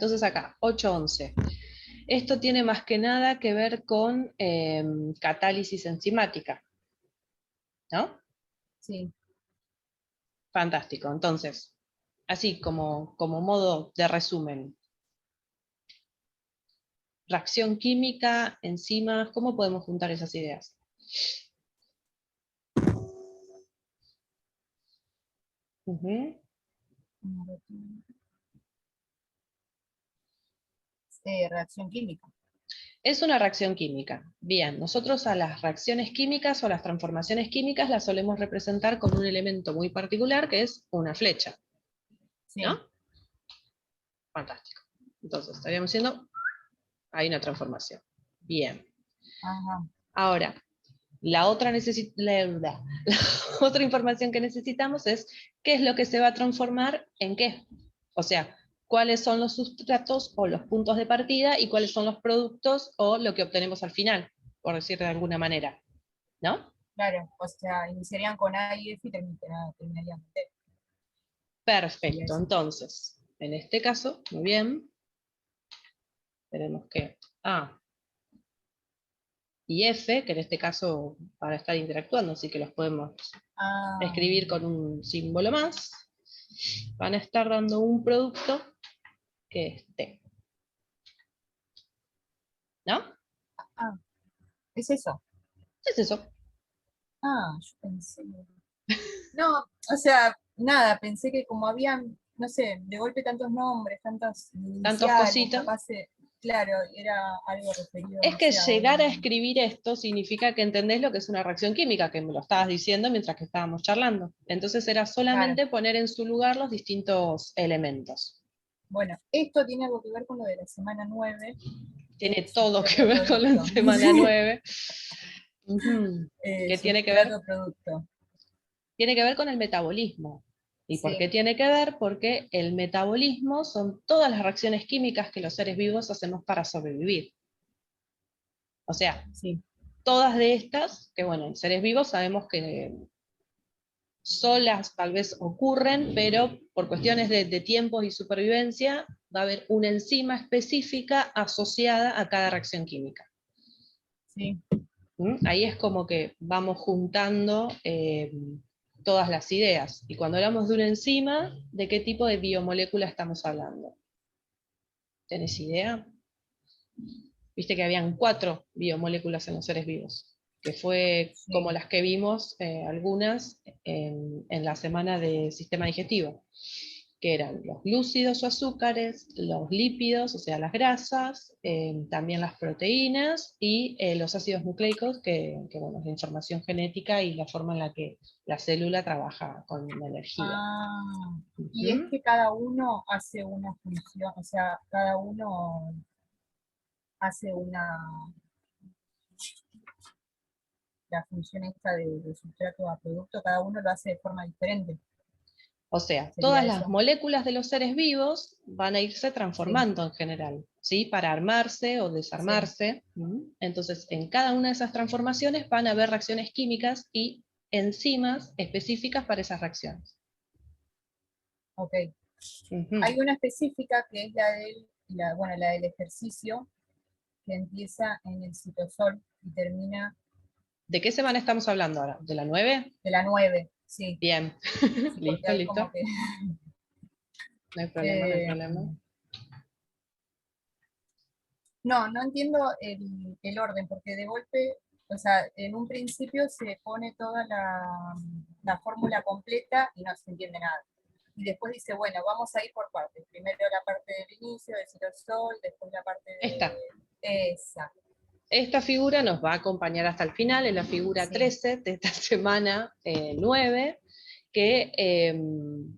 Entonces acá, 8-11. Esto tiene más que nada que ver con catálisis enzimática, ¿no? Sí. Fantástico. Entonces, así como modo de resumen. Reacción química, enzimas, ¿cómo podemos juntar esas ideas? Reacción química. Es una reacción química. Bien, nosotros a las reacciones químicas o a las transformaciones químicas las solemos representar con un elemento muy particular que es una flecha. Sí. ¿No? Fantástico. Entonces, estaríamos diciendo, hay una transformación. Bien. Ajá. Ahora, la otra otra información que necesitamos es qué es lo que se va a transformar en qué. O sea, cuáles son los sustratos o los puntos de partida y cuáles son los productos o lo que obtenemos al final, por decir de alguna manera. ¿No? Claro, o sea, iniciarían con A y F y terminarían con T. Perfecto. Entonces, en este caso, muy bien, tenemos que A y F, que en este caso van a estar interactuando, así que los podemos escribir con un símbolo más, van a estar dando un producto que es T. ¿No? Ah, es eso. ¿Qué es eso? Ah, yo pensé. No, o sea, nada, pensé que como habían, no sé, de golpe tantos nombres, tantas Tantos iniciales, cositas. capaz, claro, era algo referido, Es no que sé, a llegar a un... escribir esto significa que entendés lo que es una reacción química, que me lo estabas diciendo mientras que estábamos charlando. Entonces era Claro. solamente poner en su lugar los distintos elementos. Bueno, esto tiene algo que ver con lo de la semana 9, que Tiene es todo que sustrato ver con la producto. semana 9. ¿Qué tiene que ver? Sustrato producto. Tiene que ver con el metabolismo. ¿Y por qué Sí, tiene que ver? Porque el metabolismo son todas las reacciones químicas que los seres vivos hacemos para sobrevivir. O sea, sí. todas de estas, que bueno, en seres vivos sabemos que solas tal vez ocurren, pero por cuestiones de tiempos y supervivencia va a haber una enzima específica asociada a cada reacción química. Sí. Ahí es como que vamos juntando todas las ideas. Y cuando hablamos de una enzima, ¿de qué tipo de biomolécula estamos hablando? ¿Tenés idea? Viste que habían 4 biomoléculas en los seres vivos, que fue como Sí. las que vimos algunas en la semana de sistema digestivo, que eran los glúcidos o azúcares, los lípidos, o sea, las grasas, también las proteínas y los ácidos nucleicos, bueno, es la información genética y la forma en la que la célula trabaja con la energía. Ah, y es ¿Mm? que cada uno hace una función, o sea, cada uno hace la función esta de sustrato a producto, cada uno lo hace de forma diferente. O sea, ¿Sería todas las eso? moléculas de los seres vivos van a irse Sí, transformando en general, ¿sí? Para armarse o sí, desarmarse. Entonces, en cada una de esas transformaciones van a haber reacciones químicas y enzimas específicas para esas reacciones. ok. Ujú. Hay una específica que es bueno, la del ejercicio, que empieza en el citosol y termina ¿De qué semana estamos hablando ahora? ¿De la 9? de la 9, sí, Bien. sí, porque Listo, ahí listo. como que... No hay problema, no hay eh, problema. no entiendo el orden, porque de golpe, o sea, en un principio se pone toda la fórmula completa y no se entiende nada. Y después dice, bueno, vamos a ir por partes. Primero la parte del inicio, del citosol, después la parte Esta. de esa. Esta figura nos va a acompañar hasta el final, en la figura Sí, 13 de esta semana 9, que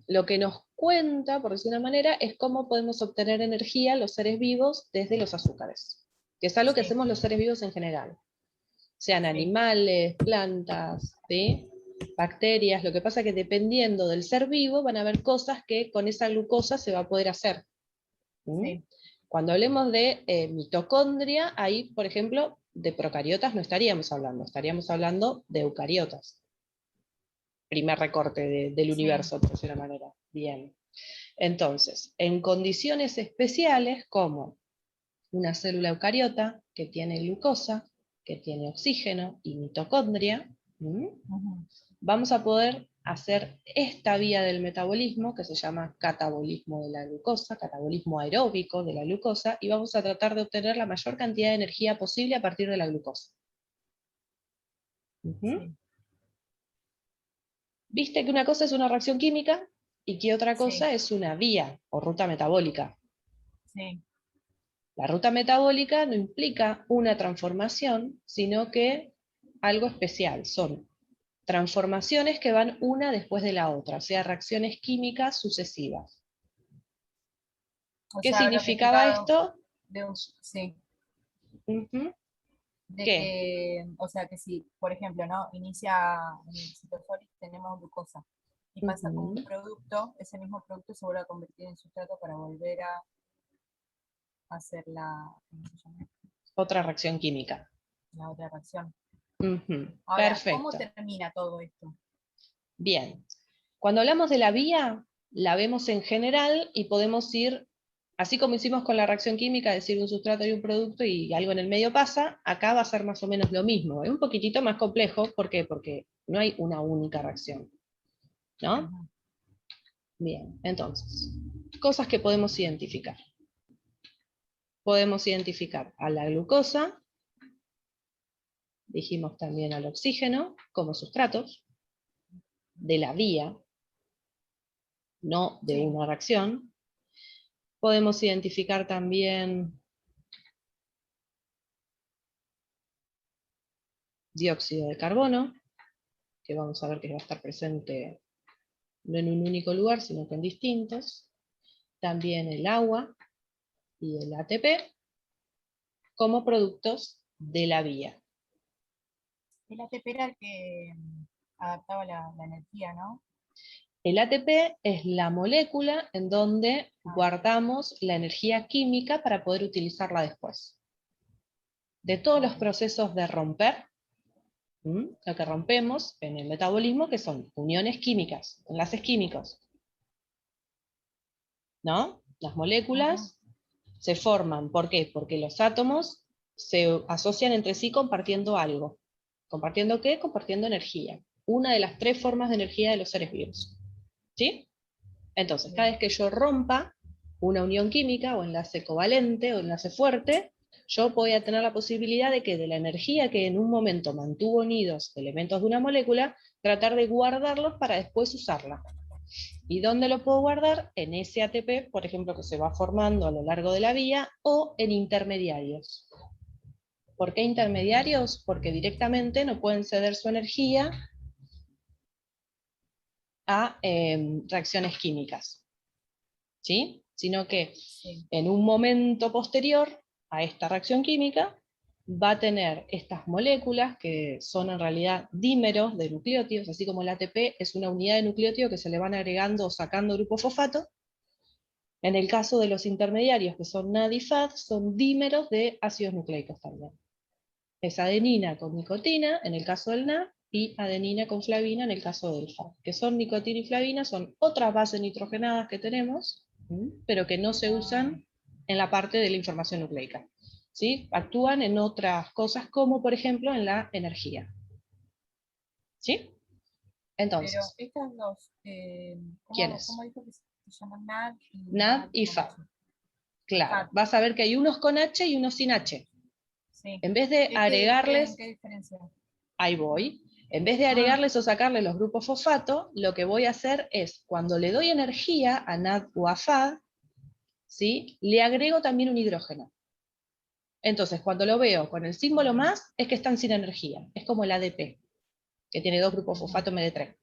lo que nos cuenta, por decir una manera, es cómo podemos obtener energía los seres vivos desde los azúcares, que es algo que sí, hacemos los seres vivos en general, sean sí, animales, plantas, ¿sí? Bacterias. Lo que pasa es que dependiendo del ser vivo van a haber cosas que con esa glucosa se va a poder hacer. sí. Cuando hablemos de mitocondria, ahí, por ejemplo, de procariotas no estaríamos hablando de eucariotas. Primer recorte del Sí. universo, por decir una manera. Bien. Entonces, en condiciones especiales como una célula eucariota que tiene glucosa, que tiene oxígeno y mitocondria, vamos a poder hacer esta vía del metabolismo, que se llama catabolismo de la glucosa, catabolismo aeróbico de la glucosa, y vamos a tratar de obtener la mayor cantidad de energía posible a partir de la glucosa. Sí. Viste que una cosa es una reacción química y que otra cosa Sí. es una vía o ruta metabólica. Sí. La ruta metabólica no implica una transformación, sino que algo especial. Son transformaciones que van una después de la otra, o sea, reacciones químicas sucesivas. O ¿Qué sea, habla significaba explicado esto? sí, de ¿Qué? que, o sea, que si, por ejemplo, ¿no? Inicia en el citosol, tenemos glucosa, y pasa como un producto, ese mismo producto se vuelve a convertir en sustrato para volver a hacer la, ¿cómo se llama? Otra reacción química. La otra reacción. Ahora, ¿cómo Perfecto. termina todo esto? Bien. Cuando hablamos de la vía, la vemos en general y podemos ir, así como hicimos con la reacción química, decir un sustrato y un producto y algo en el medio pasa, acá va a ser más o menos lo mismo. Es un poquitito más complejo, ¿por qué? Porque no hay una única reacción, ¿no? Bien, entonces, cosas que podemos identificar. Podemos identificar a la glucosa, dijimos también al oxígeno, como sustratos de la vía, no de Sí. una reacción. Podemos identificar también dióxido de carbono, que vamos a ver que va a estar presente no en un único lugar, sino que en distintos. También el agua y el ATP como productos de la vía. El ATP era el que adaptaba la energía, ¿no? El ATP es la molécula en donde Ah, guardamos la energía química para poder utilizarla después. De todos los ok. procesos de romper, lo que rompemos en el metabolismo, que son uniones químicas, enlaces químicos, ¿no? Las moléculas se forman, ¿por qué? Porque los átomos se asocian entre sí compartiendo algo. ¿Compartiendo qué? Compartiendo energía. Una de las tres formas de energía de los seres vivos. ¿Sí? Entonces, cada Bien. vez que yo rompa una unión química o enlace covalente o enlace fuerte, yo voy a tener la posibilidad de que de la energía que en un momento mantuvo unidos elementos de una molécula, tratar de guardarlos para después usarla. ¿Y dónde lo puedo guardar? En ese ATP, por ejemplo, que se va formando a lo largo de la vía, o en intermediarios. ¿Por qué intermediarios? Porque directamente no pueden ceder su energía a reacciones químicas, ¿sí? Sino que Sí. en un momento posterior a esta reacción química va a tener estas moléculas que son en realidad dímeros de nucleótidos, así como el ATP es una unidad de nucleótido que se le van agregando o sacando grupos fosfato. En el caso de los intermediarios, que son NAD y FAD, son dímeros de ácidos nucleicos también. Es adenina con nicotina, en el caso del NAD, y adenina con flavina, en el caso del FAD. Que son nicotina y flavina, son otras bases nitrogenadas que tenemos, pero que no se usan en la parte de la información nucleica. ¿Sí? Actúan en otras cosas, como por ejemplo en la energía. ¿Sí? Pero Entonces, estas dos, ¿quiénes? cómo dijo que se llaman NAD y NAD NAD y con FAD. H? Y Claro, FAD. vas a ver que hay unos con H y unos sin H. Sí. En vez de ¿En agregarles, qué diferencia? ahí voy, en vez de Ah, agregarles o sacarle los grupos fosfato, lo que voy a hacer es, cuando le doy energía a NAD o a FAD, ¿sí? Le agrego también un hidrógeno. Entonces, cuando lo veo con el símbolo más, es que están sin energía. Es como el ADP, que tiene dos grupos fosfato en vez de tres.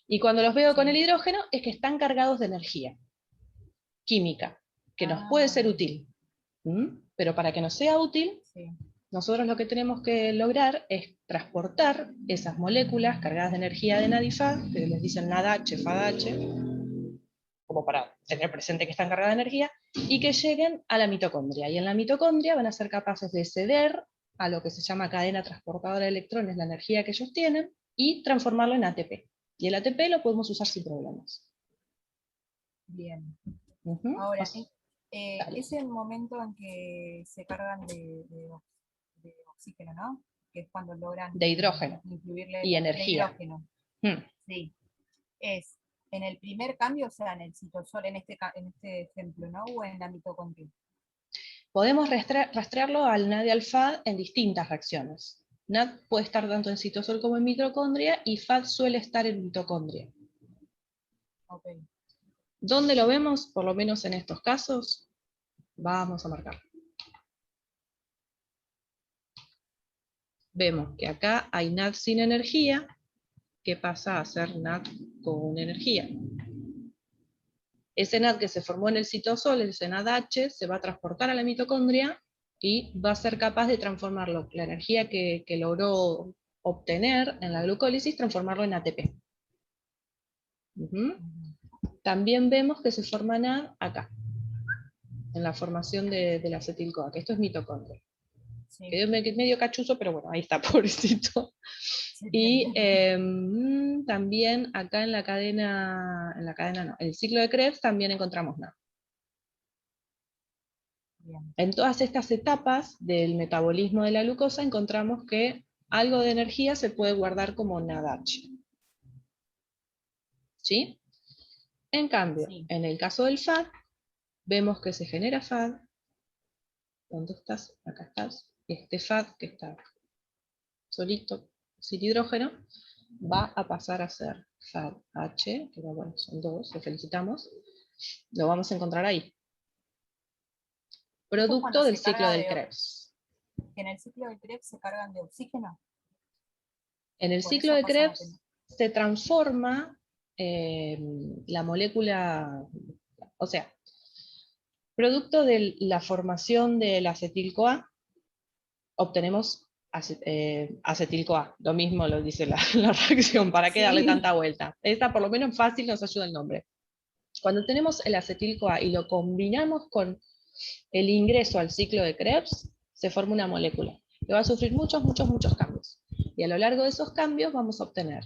Y cuando los veo con el sí. hidrógeno, es que están cargados de energía química, que nos puede ser Ah, útil. Pero para que nos sea útil, sí. nosotros lo que tenemos que lograr es transportar esas moléculas cargadas de energía de NAD y FAD, que les dicen NADH, FADH, como para tener presente que están cargadas de energía, y que lleguen a la mitocondria. Y en la mitocondria van a ser capaces de ceder a lo que se llama cadena transportadora de electrones, la energía que ellos tienen, y transformarlo en ATP. Y el ATP lo podemos usar sin problemas. Bien. Ujú. Ahora, Dale. es el momento en que se cargan de oxígeno, ¿no? Que es cuando logran De hidrógeno incluirle y de energía. hidrógeno. Mm. Sí. Es en el primer cambio, o sea, en el citosol, en este ejemplo, ¿no? O en la mitocondria. Podemos rastrearlo al NAD y al FAD en distintas reacciones. NAD puede estar tanto en citosol como en mitocondria, y FAD suele estar en mitocondria. Okay. ¿Dónde lo vemos? Por lo menos en estos casos, vamos a marcar. Vemos que acá hay NAD sin energía, que pasa a ser NAD con energía. Ese NAD que se formó en el citosol, ese NADH, se va a transportar a la mitocondria y va a ser capaz de transformarlo, la energía que logró obtener en la glucólisis, transformarlo en ATP. También vemos que se forma NAD acá, en la formación del acetil-CoA, que esto es mitocondria. Sí. Quedó medio cachuzo, pero bueno, ahí está, pobrecito. Sí, Y bien. también acá en la cadena no, el ciclo de Krebs también encontramos NAD. Bien. En todas estas etapas del metabolismo de la glucosa encontramos que algo de energía se puede guardar como NADH. ¿Sí? En cambio, Sí. en el caso del FAD, vemos que se genera FAD. ¿Dónde estás? Acá estás. Este FAD, que está solito, sin hidrógeno, va a pasar a ser FADH, que bueno, son dos, lo felicitamos. Lo vamos a encontrar ahí. Producto del ciclo del Krebs. En el ciclo del Krebs se cargan de oxígeno. En el Por ciclo eso de pasan a Krebs se transforma la molécula, o sea, producto de la formación del acetil-CoA, obtenemos acetil-CoA. Lo mismo lo dice la reacción, ¿para qué darle Sí. tanta vuelta? Esta por lo menos fácil nos ayuda el nombre. Cuando tenemos el acetil-CoA y lo combinamos con el ingreso al ciclo de Krebs, se forma una molécula que va a sufrir muchos, muchos, muchos cambios. Y a lo largo de esos cambios vamos a obtener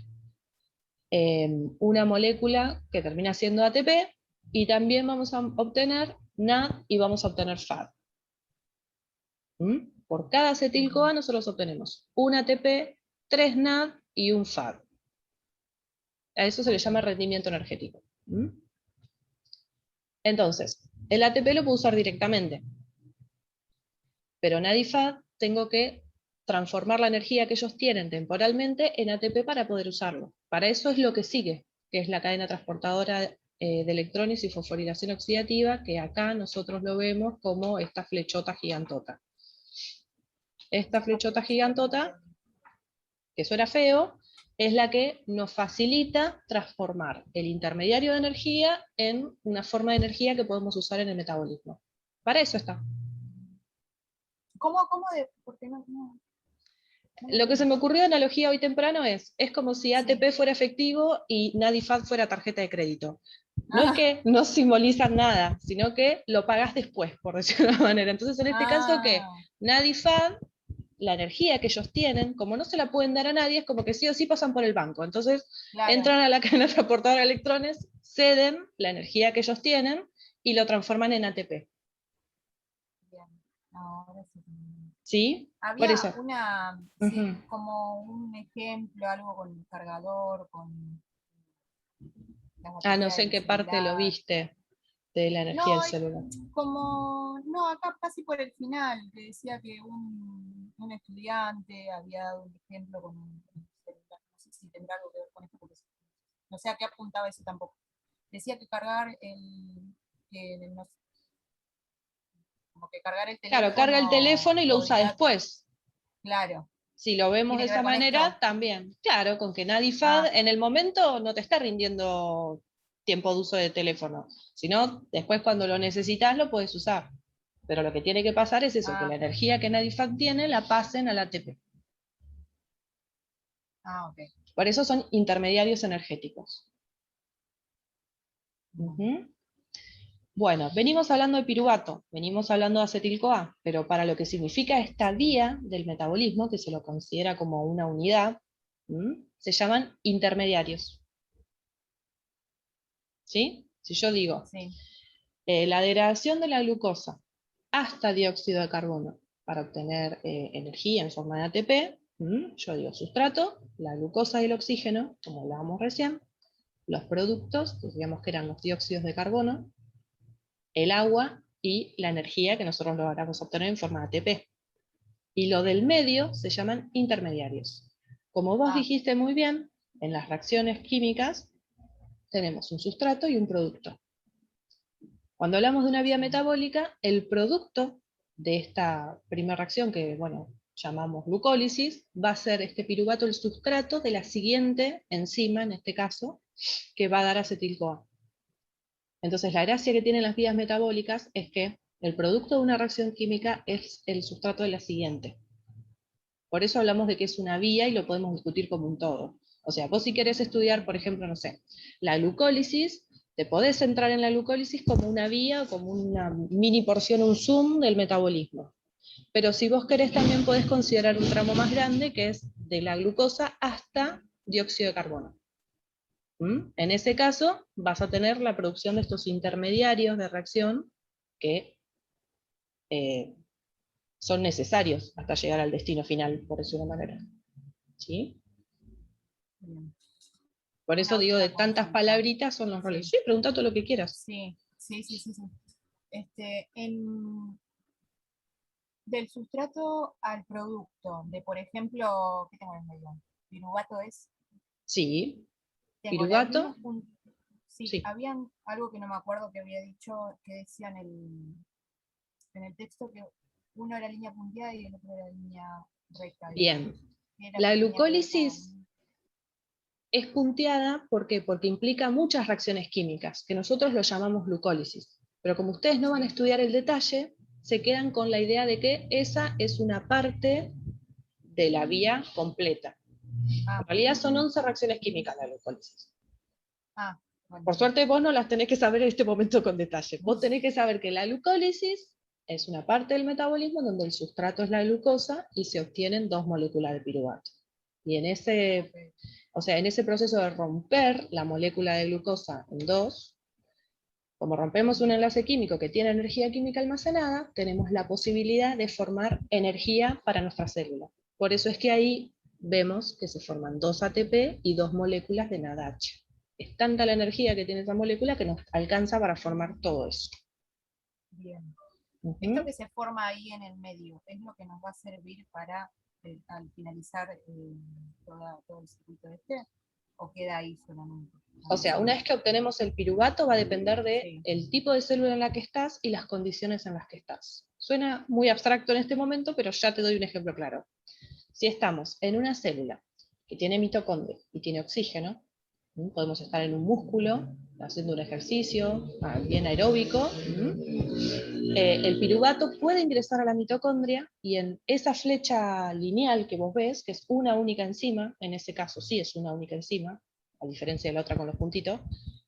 una molécula que termina siendo ATP, y también vamos a obtener NAD y vamos a obtener FAD. Por cada acetil-CoA nosotros obtenemos un ATP, 3 NAD y un FAD. A eso se le llama rendimiento energético. Entonces, el ATP lo puedo usar directamente, pero NAD y FAD tengo que transformar la energía que ellos tienen temporalmente en ATP para poder usarlo. Para eso es lo que sigue, que es la cadena transportadora de electrones y fosforilación oxidativa, que acá nosotros lo vemos como esta flechota gigantota. Esta flechota gigantota, que suena feo, es la que nos facilita transformar el intermediario de energía en una forma de energía que podemos usar en el metabolismo. Para eso está. ¿Cómo de? Porque no. Lo que se me ocurrió de analogía hoy temprano es como si ATP fuera efectivo y NAD y FAD fuera tarjeta de crédito. No es que no simbolizan nada, sino que lo pagás después, por decirlo de alguna manera. Entonces, en este caso, ¿qué? NAD y FAD, la energía que ellos tienen, como no se la pueden dar a nadie, es como que sí o sí pasan por el banco. Entonces, entran a la cadena transportadora de electrones, ceden la energía que ellos tienen y lo transforman en ATP. Bien. Ahora sí. ¿Sí? Había Por eso. como un ejemplo, algo con el cargador, con la No batería sé en del qué parte lo celular. viste de la energía No, del celular. no, acá casi por el final, que decía que un estudiante había dado un ejemplo con un celular. No sé si tendrá algo que ver con esto, porque no sé a qué apuntaba eso tampoco. Decía que cargar no sé, como que cargar el teléfono. Claro, carga el teléfono y lo usa después. Claro. Si lo vemos ¿Tiene de que ver esa con manera, esto? también. Claro, con que nadie FAD en el momento no te está rindiendo tiempo de uso de teléfono, sino después cuando lo necesitas lo puedes usar. Pero lo que tiene que pasar es eso, que la energía que NADIFAD tiene la pasen al ATP. Ok. Por eso son intermediarios energéticos. Bueno, venimos hablando de piruvato, venimos hablando de acetil-CoA, pero para lo que significa esta vía del metabolismo, que se lo considera como una unidad, se llaman intermediarios. ¿Sí? Si yo digo, Sí. la degradación de la glucosa hasta dióxido de carbono para obtener energía en forma de ATP, yo digo sustrato, la glucosa y el oxígeno, como hablábamos recién, los productos, que digamos que eran los dióxidos de carbono, el agua y la energía que nosotros logramos obtener en forma de ATP. Y lo del medio se llaman intermediarios. Como vos dijiste muy bien, en las reacciones químicas tenemos un sustrato y un producto. Cuando hablamos de una vía metabólica, el producto de esta primera reacción, que bueno, llamamos glucólisis, va a ser este piruvato el sustrato de la siguiente enzima, en este caso, que va a dar acetil-CoA. Entonces la gracia que tienen las vías metabólicas es que el producto de una reacción química es el sustrato de la siguiente. Por eso hablamos de que es una vía y lo podemos discutir como un todo. O sea, vos si querés estudiar, por ejemplo, no sé, la glucólisis, te podés centrar en la glucólisis como una vía, como una mini porción, un zoom del metabolismo. Pero si vos querés también podés considerar un tramo más grande, que es de la glucosa hasta dióxido de carbono. En ese caso vas a tener la producción de estos intermediarios de reacción que son necesarios hasta llegar al destino final, por decirlo de una manera. ¿Sí? Por eso digo, de tantas palabritas son los roles. Sí, pregunta todo lo que quieras. Sí. Del sustrato al producto, de por ejemplo, ¿qué tengo en el medio? ¿Piruvato es? Sí. Tengo Piruvato. Sí, habían algo que no me acuerdo que había dicho, que decía en el texto, que uno era línea punteada y el otro era línea recta. Bien. La glucólisis es punteada, ¿por qué? Porque implica muchas reacciones químicas, que nosotros lo llamamos glucólisis. Pero como ustedes no van a estudiar el detalle, se quedan con la idea de que esa es una parte de la vía completa. En realidad son 11 reacciones químicas la glucólisis. Bueno. Por suerte vos no las tenés que saber en este momento con detalle. Vos tenés que saber que la glucólisis es una parte del metabolismo donde el sustrato es la glucosa y se obtienen 2 moléculas de piruvato. Y en ese, en ese proceso de romper la molécula de glucosa en 2, como rompemos un enlace químico que tiene energía química almacenada, tenemos la posibilidad de formar energía para nuestra célula. Por eso es que ahí vemos que se forman 2 ATP y 2 moléculas de NADH. Es tanta la energía que tiene esa molécula que nos alcanza para formar todo eso. Bien. Esto que se forma ahí en el medio, ¿es lo que nos va a servir para, al finalizar todo el circuito este? ¿O queda ahí solamente? O sea, una vez que obtenemos el piruvato va a depender del tipo de célula en la que estás y las condiciones en las que estás. Suena muy abstracto en este momento, pero ya te doy un ejemplo claro. Si estamos en una célula que tiene mitocondria y tiene oxígeno, podemos estar en un músculo, haciendo un ejercicio bien aeróbico, el piruvato puede ingresar a la mitocondria y en esa flecha lineal que vos ves, que es una única enzima, en ese caso sí es una única enzima, a diferencia de la otra con los puntitos,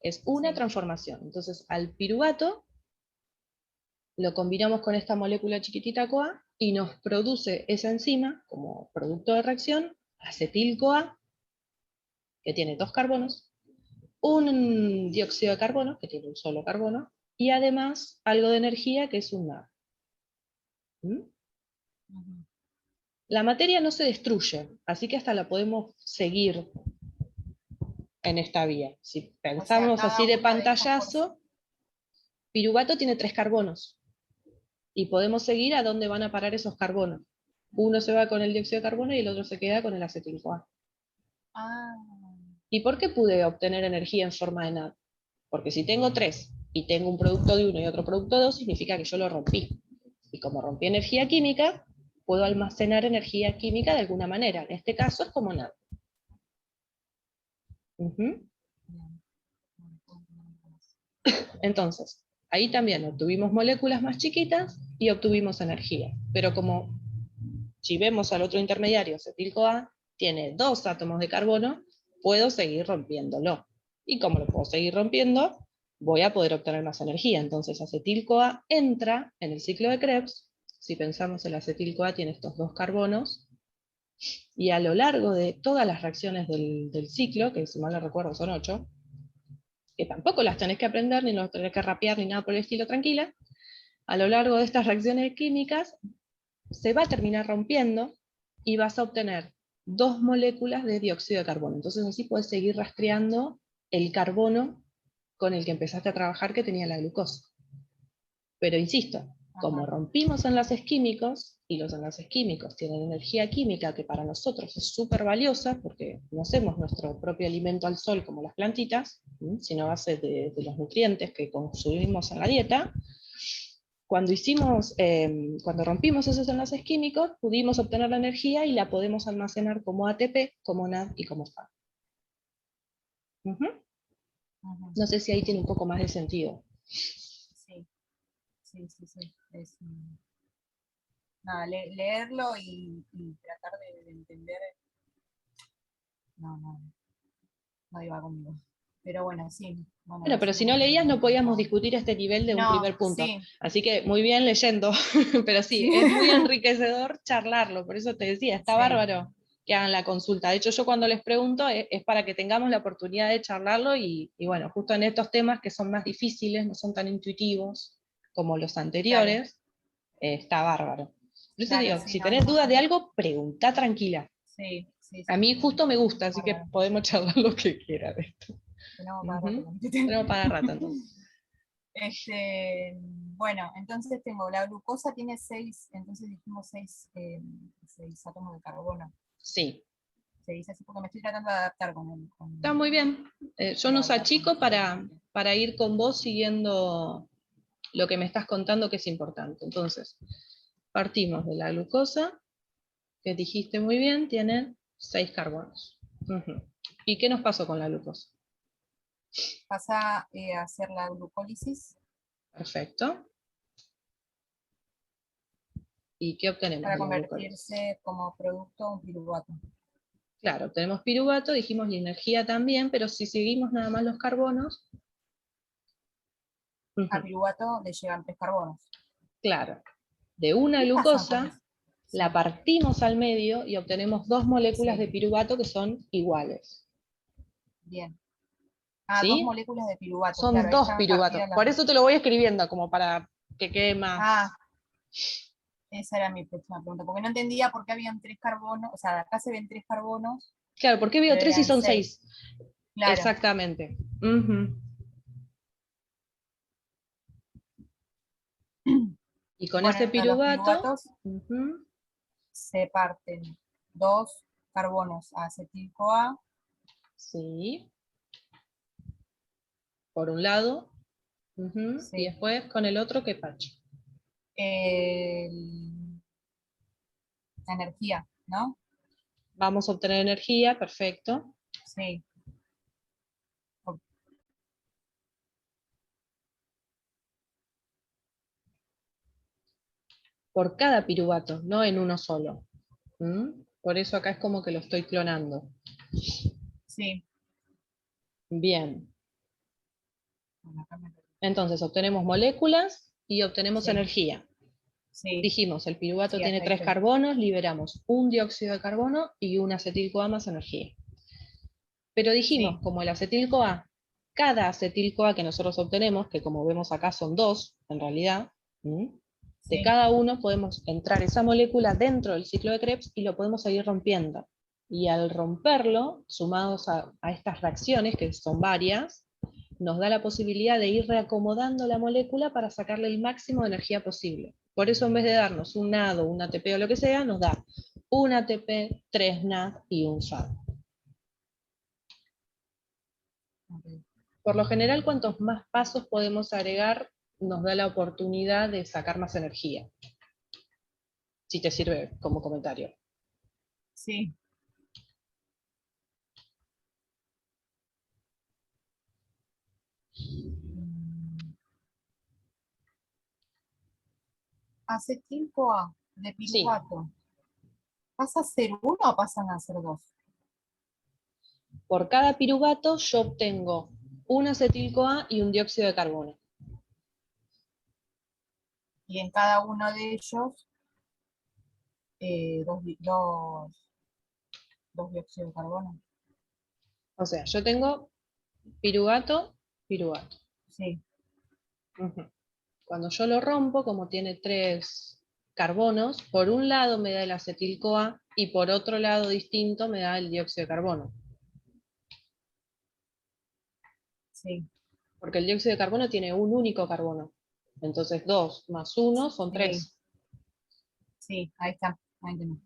es una transformación. Entonces al piruvato lo combinamos con esta molécula chiquitita CoA y nos produce esa enzima, como producto de reacción, acetil-CoA, que tiene 2 carbonos, un dióxido de carbono, que tiene un solo carbono, y además algo de energía, que es un NAD. La materia no se destruye, así que hasta la podemos seguir en esta vía. Si pensamos así de pantallazo, piruvato tiene 3 carbonos, y podemos seguir a dónde van a parar esos carbonos. Uno se va con el dióxido de carbono y el otro se queda con el acetil-CoA. ¿Y por qué pude obtener energía en forma de NAD? Porque si tengo 3 y tengo un producto de 1 y otro producto de 2, significa que yo lo rompí. Y como rompí energía química, puedo almacenar energía química de alguna manera. En este caso es como NAD. Entonces, ahí también obtuvimos moléculas más chiquitas y obtuvimos energía. Pero como si vemos al otro intermediario, acetil-CoA, tiene 2 átomos de carbono, puedo seguir rompiéndolo. Y como lo puedo seguir rompiendo, voy a poder obtener más energía. Entonces acetil-CoA entra en el ciclo de Krebs. Si pensamos, el acetil-CoA tiene estos 2 carbonos, y a lo largo de todas las reacciones del ciclo, que si mal no recuerdo son 8, que tampoco las tenés que aprender, ni los tenés que rapear, ni nada por el estilo, tranquila, a lo largo de estas reacciones químicas se va a terminar rompiendo y vas a obtener 2 moléculas de dióxido de carbono. Entonces así puedes seguir rastreando el carbono con el que empezaste a trabajar que tenía la glucosa. Pero insisto, como rompimos enlaces químicos, y los enlaces químicos tienen energía química que para nosotros es súper valiosa, porque no hacemos nuestro propio alimento al sol como las plantitas, sino a base de los nutrientes que consumimos en la dieta. Cuando rompimos esos enlaces químicos, pudimos obtener la energía y la podemos almacenar como ATP, como NAD y como FAD. No sé si ahí tiene un poco más de sentido. Sí, sí, sí, sí. Es, nada, leerlo y tratar de entender, no iba conmigo. Pero bueno, sí. Bueno, pero si no leías no podíamos discutir este nivel de un No, primer punto. sí. Así que muy bien leyendo, pero sí, Sí. es muy enriquecedor charlarlo, por eso te decía, está Sí. bárbaro que hagan la consulta. De hecho, yo cuando les pregunto es para que tengamos la oportunidad de charlarlo y bueno, justo en estos temas que son más difíciles, no son tan intuitivos como los anteriores, está bárbaro. Por eso Claro, digo, sí, si no, tenés dudas de algo, preguntá tranquila. sí, sí, A sí. mí justo me gusta, así que Bárbaro. podemos charlar lo que quieras de esto. Tenemos para rato. Tenemos para rato entonces. Bueno, entonces tengo la glucosa, tiene 6, entonces dijimos 6 átomos de carbono. Sí. Se dice así porque me estoy tratando de adaptar con el. Está muy bien. Yo no achico para ir con vos siguiendo lo que me estás contando que es importante. Entonces, partimos de la glucosa, que dijiste muy bien, tiene 6 carbonos. ¿Y qué nos pasó con la glucosa? Pasa a hacer la glucólisis. Perfecto. ¿Y qué obtenemos Para de la glucólisis? convertirse como producto a un piruvato. Claro, obtenemos piruvato, dijimos, y energía también, pero si seguimos nada más los carbonos... A piruvato le llegan 3 carbonos. Claro, de una ¿Qué pasa con eso? glucosa la Sí, partimos al medio y obtenemos 2 moléculas sí, de piruvato que son iguales. bien. 2 ¿Sí? moléculas de piruvato, Son claro, ahí 2 estaban piruvatos. partidas las. Por eso te lo voy escribiendo, como para que quede más... Esa era mi próxima pregunta, porque no entendía por qué habían 3 carbonos, o sea, acá se ven 3 carbonos, Claro, ¿por qué veo pero 3 y eran son 6. 6? Claro. Exactamente. Y con ese Bueno, los piruvato... piruvatos se parten 2 carbonos a acetil-CoA. Sí, por un lado. Y Sí. después con el otro, ¿qué pacho? La energía, ¿no? Vamos a obtener energía, perfecto. Sí. Por cada piruvato, no en uno solo. Por eso acá es como que lo estoy clonando. Sí. Bien. Bueno, acá me perdí. Entonces obtenemos moléculas y obtenemos Sí, energía. sí, Dijimos, el piruvato sí, tiene hasta ahí 3 estoy. carbonos, liberamos un dióxido de carbono y un acetil-CoA más energía. Pero dijimos, Sí, como el acetil-CoA, cada acetil-CoA que nosotros obtenemos, que como vemos acá son 2, en realidad, de sí. cada uno podemos entrar esa molécula dentro del ciclo de Krebs y lo podemos seguir rompiendo. Y al romperlo, sumados a estas reacciones, que son varias, nos da la posibilidad de ir reacomodando la molécula para sacarle el máximo de energía posible. Por eso en vez de darnos un NAD o un ATP o lo que sea, nos da un ATP, 3 NAD y un FAD. Okay. Por lo general, cuantos más pasos podemos agregar, nos da la oportunidad de sacar más energía. Si te sirve como comentario. Sí. Acetil-CoA de Sí, piruvato. ¿Pasa a ser 1 o pasan a ser 2? por cada piruvato yo obtengo un acetil-CoA y un dióxido de carbono. Y en cada uno de ellos, dos dióxidos de carbono. O sea, yo tengo piruvato piruvato. Sí. Ujú. Cuando yo lo rompo, como tiene 3 carbonos, por un lado me da el acetil-CoA y por otro lado distinto me da el dióxido de carbono. Sí. Porque el dióxido de carbono tiene un único carbono. Entonces 2 más 1 son 3. Sí, ahí está. Ahí tenemos.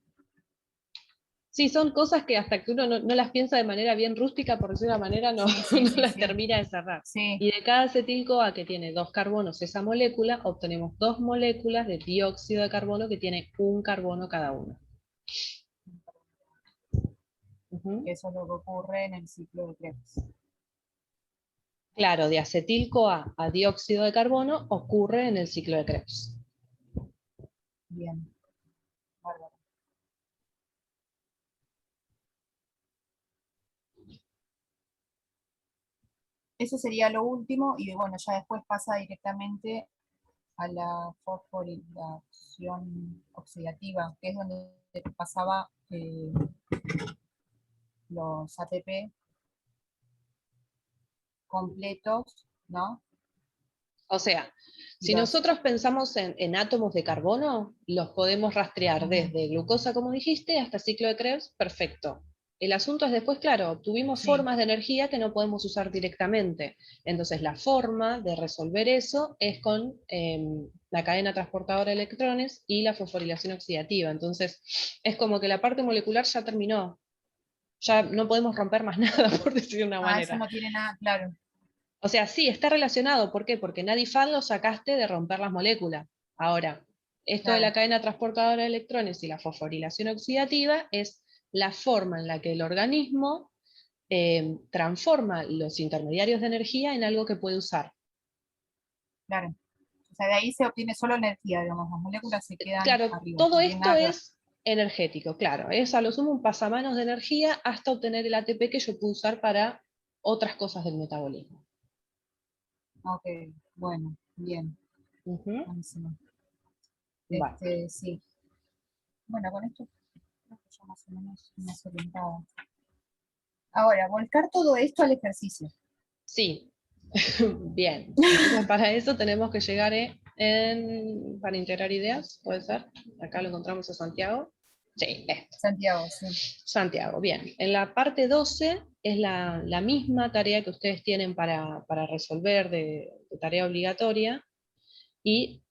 Sí, son cosas que hasta que uno no las piensa de manera bien rústica, por decirlo de una manera, no, Sí, no las sí. termina de cerrar. Sí, Y de cada acetil-CoA que tiene 2 carbonos esa molécula, obtenemos 2 moléculas de dióxido de carbono que tiene un carbono cada una. Ujú. eso es lo que ocurre en el ciclo de Krebs. Claro, de acetil-CoA a dióxido de carbono ocurre en el ciclo de Krebs. Bien. Bárbaro. Eso sería lo último, y bueno, ya después pasa directamente a la fosforilación oxidativa, que es donde pasaba los ATP completos, ¿no? O sea, Y si los, nosotros pensamos en átomos de carbono, los podemos rastrear desde glucosa, como dijiste, hasta ciclo de Krebs, perfecto. El asunto es después, claro, obtuvimos sí, formas de energía que no podemos usar directamente. Entonces, la forma de resolver eso es con la cadena transportadora de electrones y la fosforilación oxidativa. Entonces, es como que la parte molecular ya terminó. Ya no podemos romper más nada, por decir de una eso manera. no tiene nada claro. O sea, sí, está relacionado. ¿Por qué? Porque NADIFAD lo sacaste de romper las moléculas. Ahora, esto de la Claro, cadena transportadora de electrones y la fosforilación oxidativa es la forma en la que el organismo transforma los intermediarios de energía en algo que puede usar. claro. O sea, de ahí se obtiene solo energía, digamos, las moléculas se quedan Claro, arriba, todo no tiene esto nada que ver. es energético, claro. Es a lo sumo un pasamanos de energía hasta obtener el ATP que yo puedo usar para otras cosas del metabolismo. Ok, bueno, bien, Ujú. buenísimo. Vale. Sí. Bueno, con esto creo que ya más o menos me has orientado. Ahora, volcar todo esto al ejercicio. Sí, bien. Entonces, para eso tenemos que llegar para integrar ideas, ¿puede ser? Acá lo encontramos a Santiago. Sí, Santiago, sí. Santiago, bien. En la parte 12 es la misma tarea que ustedes tienen para resolver de tarea obligatoria. Y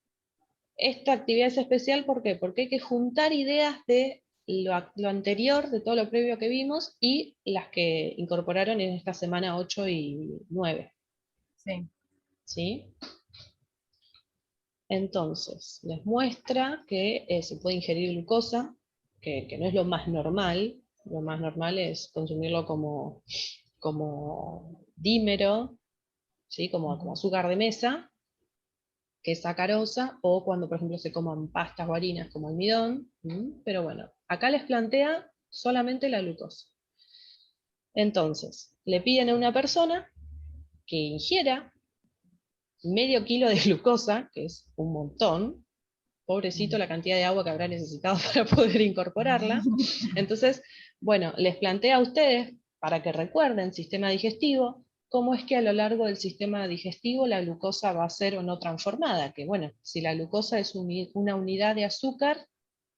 esta actividad es especial, ¿por qué? Porque hay que juntar ideas de lo anterior, de todo lo previo que vimos, y las que incorporaron en esta semana 8 y 9. Sí, ¿Sí? Entonces, les muestra que se puede ingerir glucosa, que no es lo más normal es consumirlo como dímero, ¿sí? Como azúcar de mesa, que es sacarosa, o cuando por ejemplo se coman pastas o harinas como almidón, pero bueno, acá les plantea solamente la glucosa. Entonces, le piden a una persona que ingiera medio kilo de glucosa, que es un montón, pobrecito la cantidad de agua que habrá necesitado para poder incorporarla. Entonces, bueno, les plantea a ustedes, para que recuerden sistema digestivo, cómo es que a lo largo del sistema digestivo la glucosa va a ser o no transformada, que bueno, si la glucosa es una unidad de azúcar,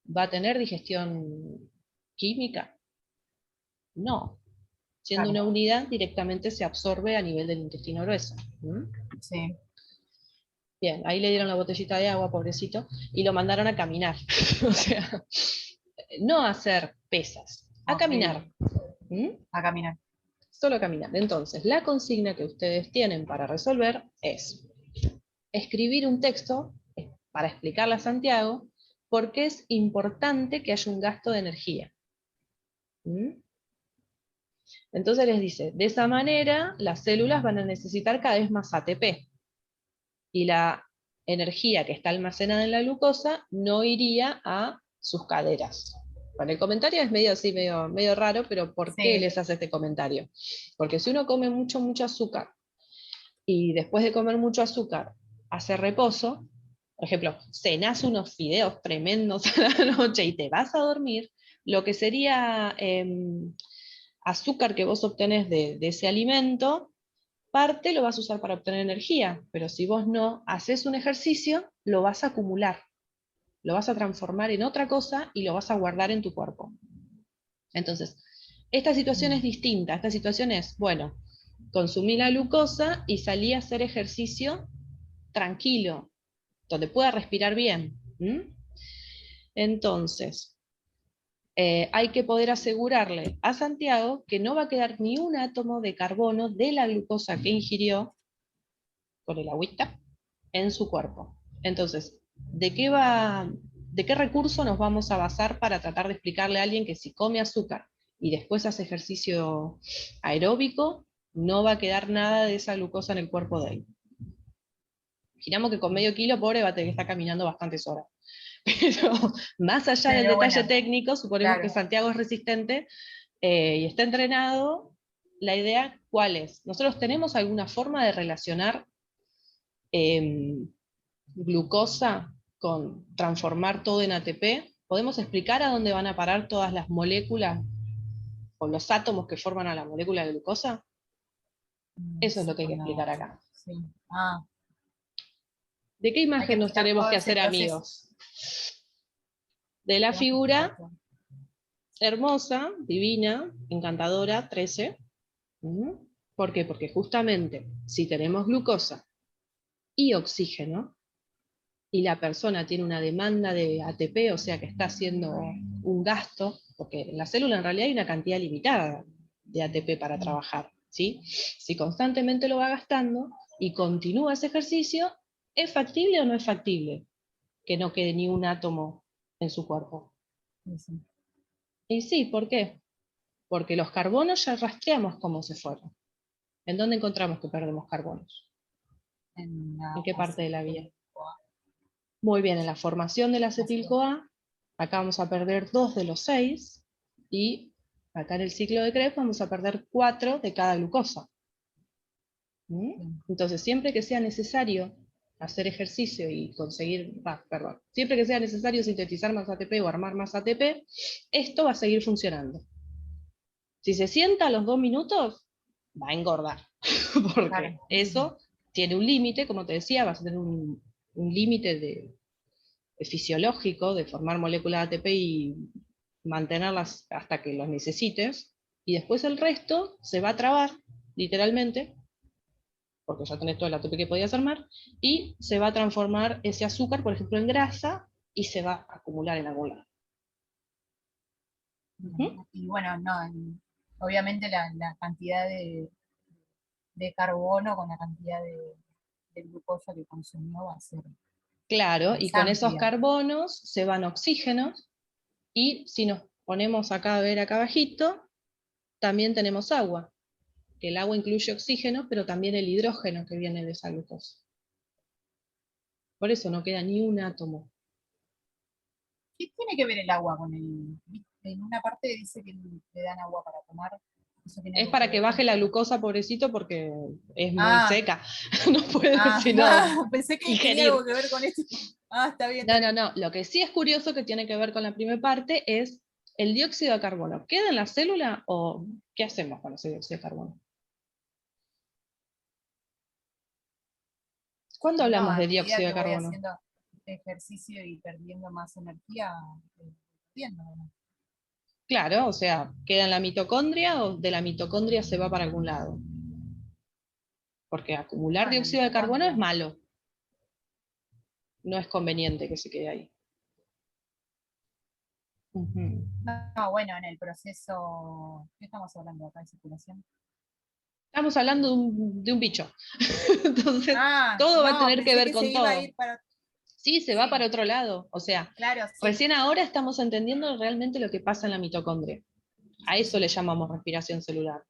¿va a tener digestión química? No. Siendo claro, una unidad, directamente se absorbe a nivel del intestino grueso. sí. Bien, ahí le dieron la botellita de agua, pobrecito, y lo mandaron a caminar. O sea, no a hacer pesas, a Ok, caminar. ¿Mm? a caminar. Solo a caminar. Entonces, la consigna que ustedes tienen para resolver es escribir un texto para explicarle a Santiago por qué es importante que haya un gasto de energía. ¿Mm? Entonces les dice, de esa manera las células van a necesitar cada vez más ATP. Y la energía que está almacenada en la glucosa no iría a sus caderas. Bueno, el comentario es medio así, medio raro, pero ¿por qué Sí, les hace este comentario? Porque si uno come mucho azúcar y después de comer mucho azúcar hace reposo, por ejemplo, cenás unos fideos tremendos a la noche y te vas a dormir, lo que sería azúcar que vos obtenés de ese alimento parte lo vas a usar para obtener energía, pero si vos no haces un ejercicio, lo vas a acumular, lo vas a transformar en otra cosa y lo vas a guardar en tu cuerpo. Entonces, esta situación es distinta. Esta situación es, bueno, consumí la glucosa y salí a hacer ejercicio tranquilo, donde pueda respirar bien. Entonces, hay que poder asegurarle a Santiago que no va a quedar ni un átomo de carbono de la glucosa que ingirió con el agüita en su cuerpo. Entonces, ¿de qué recurso nos vamos a basar para tratar de explicarle a alguien que si come azúcar y después hace ejercicio aeróbico, no va a quedar nada de esa glucosa en el cuerpo de él? Imaginamos que con medio kilo, pobre, va a tener que estar caminando bastantes horas. Pero más allá del detalle técnico, suponemos que Santiago es resistente y está entrenado. La idea, ¿cuál es? Nosotros tenemos alguna forma de relacionar glucosa con transformar todo en ATP. ¿Podemos explicar a dónde van a parar todas las moléculas o los átomos que forman a la molécula de glucosa? Eso es lo que hay que explicar acá. Sí. ¿De qué imagen nos tenemos que hacer amigos? De la figura hermosa, divina, encantadora, 13. ¿Por qué? Porque justamente si tenemos glucosa y oxígeno, y la persona tiene una demanda de ATP, o sea que está haciendo un gasto, porque en la célula en realidad hay una cantidad limitada de ATP para trabajar, ¿sí? Si constantemente lo va gastando y continúa ese ejercicio, ¿es factible o no es factible que no quede ni un átomo en su cuerpo? Sí. Y sí, ¿por qué? Porque los carbonos ya rastreamos cómo se fueron. ¿En dónde encontramos que perdemos carbonos? ¿En qué parte de la vía? Muy bien, en la formación del acetil-CoA, acá vamos a perder 2 de los 6, y acá en el ciclo de Krebs vamos a perder 4 de cada glucosa. Entonces, siempre que sea necesario hacer ejercicio y conseguir, siempre que sea necesario sintetizar más ATP o armar más ATP, esto va a seguir funcionando. Si se sienta a los 2 minutos, va a engordar, porque eso tiene un límite, como te decía, vas a tener un límite fisiológico de formar moléculas de ATP y mantenerlas hasta que los necesites, y después el resto se va a trabar, literalmente, porque ya tenés todo el ATP que podías armar, y se va a transformar ese azúcar, por ejemplo, en grasa, y se va a acumular en algún lado. Y bueno, obviamente la cantidad de carbono con la cantidad de glucosa que consumió va a ser. Claro, y con esos carbonos se van oxígenos, y si nos ponemos acá a ver acá abajito, también tenemos agua, que el agua incluye oxígeno, pero también el hidrógeno que viene de esa glucosa. Por eso no queda ni un átomo. ¿Qué tiene que ver el agua con el...? En una parte dice que le dan agua para tomar. Es para que baje la glucosa, pobrecito, porque es muy seca. No puede, sino pensé que tenía algo que ver con esto. Está bien. No. Lo que sí es curioso que tiene que ver con la primera parte es el dióxido de carbono. ¿Queda en la célula o qué hacemos con ese dióxido de carbono? ¿Cuándo hablamos de dióxido de carbono? Haciendo ejercicio y perdiendo más energía, ¿no? Claro, o sea, ¿queda en la mitocondria o de la mitocondria se va para algún lado? Porque acumular dióxido de carbono es malo. No es conveniente que se quede ahí. No, bueno, en el proceso, ¿qué estamos hablando acá de circulación? Estamos hablando de un bicho. Entonces, todo va a tener que ver con todo. Sí, se va para otro lado. O sea, recién ahora estamos entendiendo realmente lo que pasa en la mitocondria. A eso le llamamos respiración celular.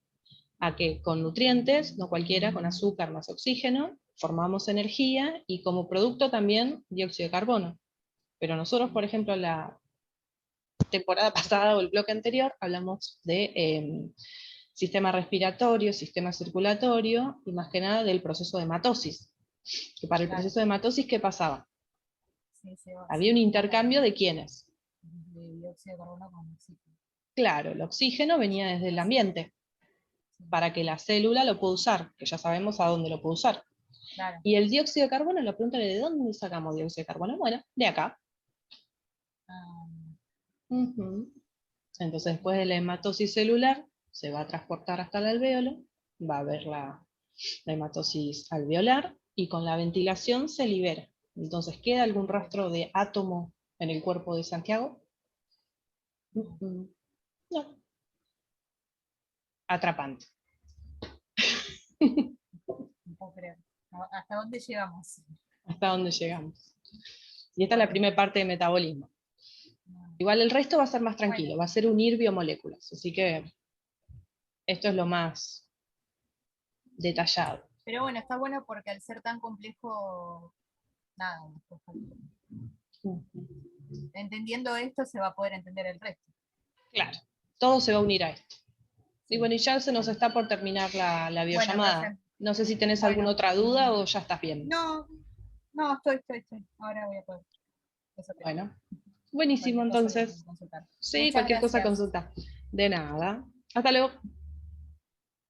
A que con nutrientes, no cualquiera, con azúcar más oxígeno, formamos energía y como producto también dióxido de carbono. Pero nosotros, por ejemplo, la temporada pasada o el bloque anterior, hablamos de sistema respiratorio, sistema circulatorio, y más que nada del proceso de matosis. Que para el proceso de matosis, ¿qué pasaba? Había un intercambio de quiénes. De dióxido de carbono con oxígeno. Claro, el oxígeno venía desde el ambiente. para que la célula lo pueda usar, que ya sabemos a dónde lo puede usar. Claro. Y el dióxido de carbono, la pregunta es, ¿de dónde sacamos dióxido de carbono? Bueno, de acá. Ah, Ujú. Entonces, después de la hematosis celular, se va a transportar hasta el alvéolo, va a haber la hematosis alveolar, y con la ventilación se libera. Entonces, ¿queda algún rastro de átomo en el cuerpo de Santiago? No. Atrapante. no puedo creer. ¿Hasta dónde llegamos? Hasta dónde llegamos. Y esta es la Bueno, primera parte de metabolismo. Igual el resto va a ser más tranquilo, bueno, va a ser unir biomoléculas. Así que esto es lo más detallado. pero bueno, está bueno porque al ser tan complejo, nada, después, entendiendo esto se va a poder entender el resto. Claro, todo se va a unir a esto. Y Sí. bueno, y ya se nos está por terminar la Bueno, videollamada. Roger, No sé si tenés alguna bueno, otra duda o ya estás bien. no, no, estoy. Ahora voy a poder. Eso creo. Bueno, buenísimo Cualquier cosa le entonces. consultar. Sí, Muchas cualquier cosa gracias. consulta. De nada. Hasta luego.